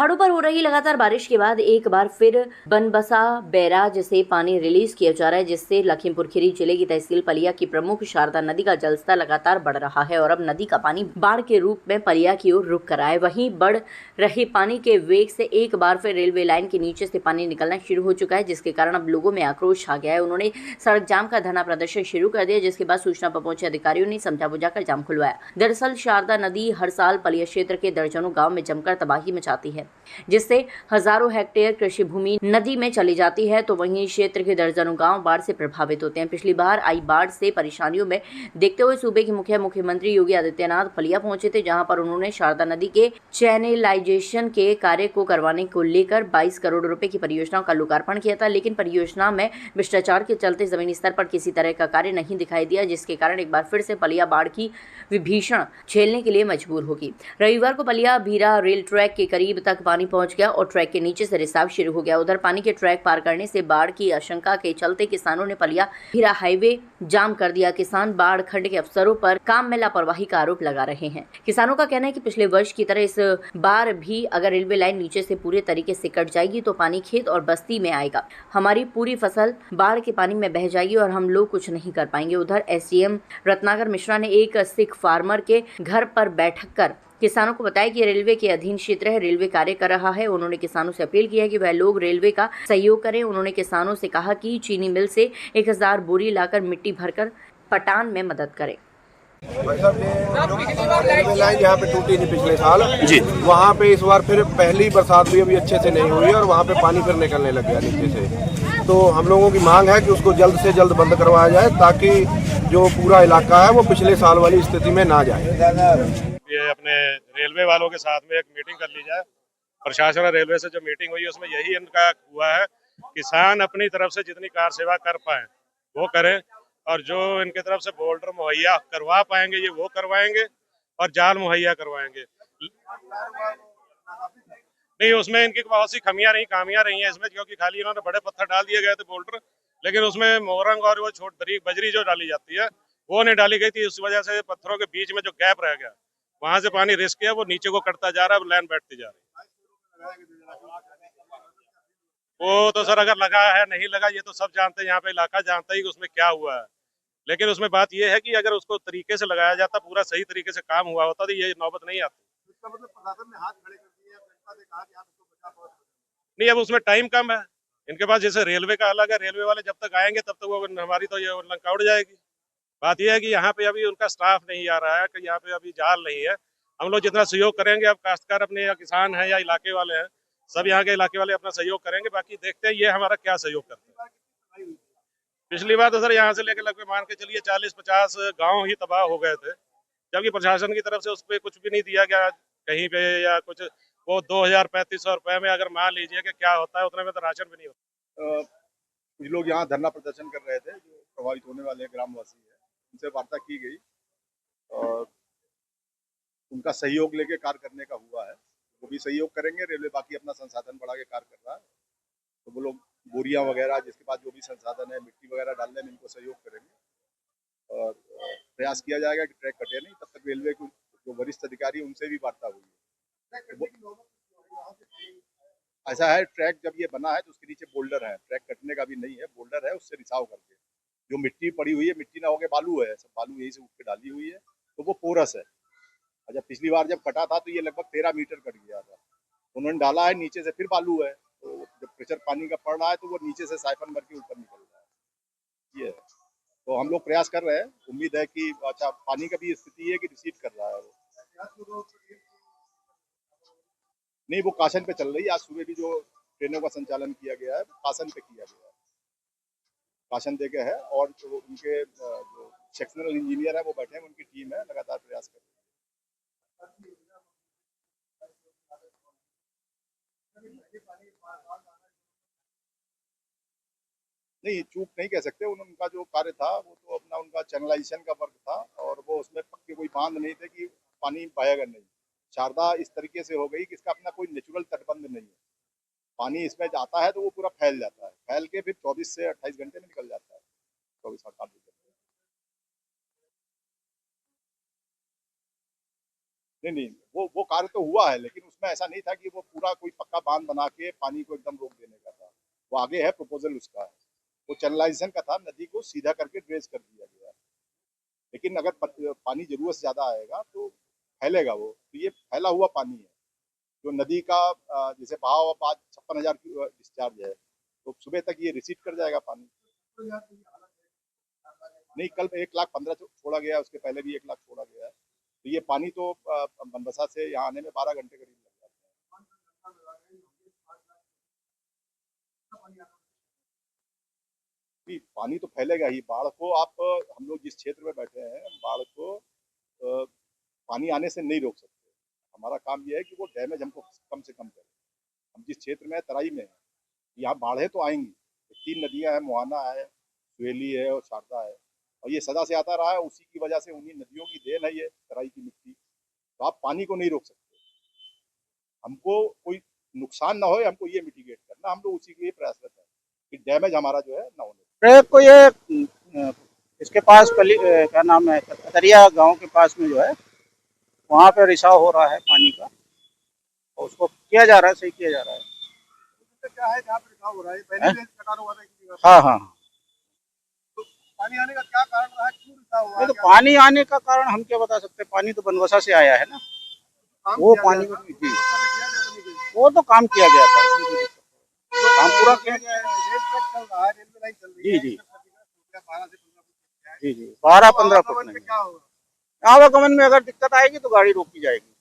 पहाड़ों पर हो रही लगातार बारिश के बाद एक बार फिर बनबसा बैराज से पानी रिलीज किया जा रहा है, जिससे लखीमपुर खीरी जिले की तहसील पलिया की प्रमुख शारदा नदी का जलस्तर लगातार बढ़ रहा है और अब नदी का पानी बाढ़ के रूप में पलिया की ओर रुख कर आया है। वहीं बढ़ रहे पानी के वेग से एक बार फिर रेलवे लाइन के नीचे से पानी निकलना शुरू हो चुका है, जिसके कारण अब लोगों में आक्रोश आ गया है। उन्होंने सड़क जाम का धरना प्रदर्शन शुरू कर दिया, जिसके बाद सूचना पर पहुंचे अधिकारियों ने समझा बुझाकर जाम खुलवाया। दरअसल शारदा नदी हर साल पलिया क्षेत्र के दर्जनों गाँव में जमकर तबाही मचाती है, जिससे हजारों हेक्टेयर कृषि भूमि नदी में चली जाती है। तो वहीं क्षेत्र के दर्जनों गांव बाढ़ से प्रभावित होते हैं। पिछली बार आई बाढ़ से परेशानियों में देखते हुए सूबे के मुख्यमंत्री योगी आदित्यनाथ पलिया पहुंचे थे, जहां पर उन्होंने शारदा नदी के चैनलाइजेशन के कार्य को करवाने को लेकर 22 करोड़ रुपए की परियोजनाओं का लोकार्पण किया था, लेकिन परियोजना में भ्रष्टाचार के चलते जमीनी स्तर पर किसी तरह का कार्य नहीं दिखाई दिया, जिसके कारण एक बार फिर से पलिया बाढ़ की विभीषण झेलने के लिए मजबूर होगी। रविवार को पलिया भीरा रेल ट्रैक के करीब तक पानी पहुंच गया और ट्रैक के नीचे से रिसाव शुरू हो गया। उधर पानी के ट्रैक पार करने से बाढ़ की आशंका के चलते किसानों ने पलिया भीरा हाईवे जाम कर दिया। किसान बाढ़ खंड के अफसरों पर काम में लापरवाही का आरोप लगा रहे हैं। किसानों का कहना है कि पिछले वर्ष की तरह इस बार भी अगर रेलवे लाइन नीचे से पूरे तरीके से कट जाएगी तो पानी खेत और बस्ती में आएगा। हमारी पूरी फसल बाढ़ के पानी में बह जाएगी और हम लोग कुछ नहीं कर पाएंगे। उधर एसडीएम रत्नाकर मिश्रा ने एक सिख फार्मर के घर पर बैठक कर किसानों को बताया कि रेलवे के अधीन क्षेत्र है, रेलवे कार्य कर रहा है। उन्होंने किसानों से अपील की है कि वह लोग रेलवे का सहयोग करें। उन्होंने किसानों से कहा कि चीनी मिल से 1000 बोरी लाकर मिट्टी भरकर पटान में मदद करें। रेलवे लाइन यहाँ पे टूटी थी पिछले साल जी, वहाँ पे इस बार फिर पहली बरसात भी अभी अच्छे से नहीं हुई और वहाँ पे पानी फिर निकलने लग गया नीचे से। तो हम लोगों की मांग है कि उसको जल्द से जल्द बंद करवाया जाए ताकि जो पूरा इलाका है वो पिछले साल वाली स्थिति में ना जाए। ये अपने रेलवे वालों के साथ में एक मीटिंग कर ली जाए। प्रशासन और रेलवे से जो मीटिंग हुई उसमें यही इनका हुआ है, किसान अपनी तरफ से जितनी कार सेवा कर पाए वो करें और जो इनके तरफ से बोल्डर मुहैया करवा पाएंगे ये वो करवाएंगे और जाल मुहैया करवाएंगे। नहीं, उसमें इनकी बहुत सी खामियां रही हैं इसमें, क्योंकि खाली इन्होंने बड़े पत्थर डाल दिए गए थे बोल्डर, लेकिन उसमें मोरंग और वो छोटी बजरी जो डाली जाती है वो नहीं डाली गई थी। उस वजह से पत्थरों के बीच में जो गैप रह गया वहां से पानी रिस्क है, वो नीचे को कटता जा रहा है, लाइन बैठती जा रही है। वो तो सर अगर लगा है नहीं लगा ये तो सब जानते हैं, यहाँ पे इलाका जानता ही कि उसमें क्या हुआ है। लेकिन उसमें बात ये है कि अगर उसको तरीके से लगाया जाता, पूरा सही तरीके से काम हुआ होता तो ये नौबत नहीं आती। इसका मतलब प्रशासन ने हाथ खड़े कर दिए, जनता ने कहा कि आप इसको बचा पाओ। नहीं, अब उसमें टाइम कम है इनके पास। जैसे रेलवे का अलग है, रेलवे वाले जब तक आएंगे तब तक वो हमारी तो ये लंका उड़ जाएगी। बात यह है कि यहाँ पे अभी उनका स्टाफ नहीं आ रहा है, कि यहाँ पे अभी जाल नहीं है। हम लोग जितना सहयोग करेंगे, अब काश्तकार अपने या किसान हैं या इलाके वाले हैं, सब यहाँ के इलाके वाले अपना सहयोग करेंगे। बाकी देखते हैं ये हमारा क्या सहयोग करते हैं। पिछली बार तो सर यहाँ से लेकर लगभग मान के चलिए 40-50 गांव ही तबाह हो गए थे, जबकि प्रशासन की तरफ से उस पर कुछ भी नहीं दिया गया कहीं पे या कुछ। वो 2000-3500 रुपए में अगर मान लीजिए कि क्या होता है, उतने में तो राशन भी नहीं होता। कुछ लोग यहाँ धरना प्रदर्शन कर रहे थे, जो प्रभावित होने वाले ग्रामवासी है, उनसे वार्ता की गई और उनका सहयोग लेके कार्य करने का हुआ है। वो भी सहयोग करेंगे, रेलवे बाकी अपना संसाधन बढ़ा के कार्य कर रहा है, तो वो लोग बोरियां वगैरह जिसके पास जो भी संसाधन है मिट्टी वगैरह डालने में इनको सहयोग करेंगे और प्रयास किया जाएगा कि ट्रैक कटे नहीं। तब तक रेलवे के जो वरिष्ठ अधिकारी उनसे भी वार्ता हुई है। ऐसा है, ट्रैक जब ये बना है तो उसके नीचे बोल्डर है, ट्रैक कटने का भी नहीं है, बोल्डर है, उससे रिसाव करके जो मिट्टी पड़ी हुई है, मिट्टी ना होके बालू है, सब बालू यही से उठ के डाली हुई है, तो वो पोरस है। अच्छा, पिछली बार जब कटा था तो ये लगभग 13 मीटर कट गया था, उन्होंने डाला है, नीचे से फिर बालू है, तो जब प्रेशर पानी का पड़ रहा है तो वो नीचे से साइफन भर के ऊपर निकल रहा है। ये है, तो हम लोग प्रयास कर रहे हैं, उम्मीद है कि अच्छा पानी का भी स्थिति है कि रिसीव कर रहा है वो। नहीं, वो काशन पे चल रही है। आज सुबह भी जो ट्रेनों का संचालन किया गया है काशन पे किया गया है, काशन देके है और जो उनके जो सेक्शनल इंजीनियर है वो बैठे हैं, उनकी टीम है, लगातार प्रयास कर रही है। नहीं, चूक नहीं कह सकते, उनका जो कार्य था वो तो अपना उनका चैनलाइजेशन का वर्क था और वो उसमें पक्के कोई बांध नहीं थे कि पानी बहेगा नहीं। शारदा इस तरीके से हो गई कि इसका अपना कोई नेचुरल तटबंध नहीं है, पानी इसमें जाता है तो वो पूरा फैल जाता है, फैल के फिर 24 से 28 घंटे में निकल जाता है, 24-48 घंटे। नहीं, वो कार्य तो हुआ है, लेकिन उसमें ऐसा नहीं था कि वो पूरा कोई पक्का बांध बना के पानी को एकदम रोक देने का था। वो आगे है, प्रपोजल उसका है, वो चैनलाइजेशन का था, नदी को सीधा करके ड्रेस कर दिया गया। लेकिन अगर पानी जरूरत से ज्यादा आएगा तो फैलेगा वो, तो ये फैला हुआ पानी है जो नदी का जैसे बहाव अब आज 56,000 की डिस्चार्ज है, तो सुबह तक ये रिसीड कर जाएगा पानी। नहीं, कल 1,15,000 छोड़ा गया, उसके पहले भी 1,00,000 छोड़ा गया है। तो ये पानी तो बनबसा से यहाँ आने में 12 घंटे करीब लग जाते हैं। नहीं, पानी तो फैलेगा ही। बाढ़ को आप, हम लोग जिस क्षेत्र में बैठे हैं, बाढ़ को पानी आने से नहीं रोक सकते। हमारा काम यह है कि वो डैमेज हमको कम से कम करें। हम जिस क्षेत्र में है, तराई में है, यहाँ बाढ़ें तो आएंगी। 3 नदियां हैं, मोहाना है, सुहेली है और शारदा है, और ये सदा से आता रहा है। उसी की वजह से, उन्हीं नदियों की देन है ये तराई की मिट्टी। तो आप पानी को नहीं रोक सकते। हमको कोई नुकसान ना हो, हमको ये मिटिगेट करना, हम लोग उसी के लिए प्रयासरत है कि डैमेज हमारा जो है ना होने। ट्रैक को ये इसके पास क्या नाम है, कतरिया गांव के पास में जो है, वहाँ पे रिसाव हो रहा है पानी का, और उसको किया जा रहा है, सही किया जा रहा है। तो क्या है जहाँ पे रिसाव हो रहा है, पहले भी कटान हुआ था किसी जगह? हाँ हाँ। तो पानी आने का क्या कारण रहा है, क्यों रिसाव हुआ नहीं, है? तो पानी आने का कारण हम क्या बता सकते हैं, पानी तो बनबसा से आया है ना, काम वो किया पानी गया था? जी, व्यवस्था से किया गया था नीचे? वो तो काम किया गया था, उसमें कोई दिक्कत नहीं। काम पूरा किया गया है। रेल ट्रैक चल रहा है, रेलवे लाइन चल रही है, जी, जी। 12 से 15 फुट है। जी जी, 12-15 आवागमन फुट पे नहीं। क्या होगा? आवागमन में अगर दिक्कत आएगी तो गाड़ी रोकी जाएगी।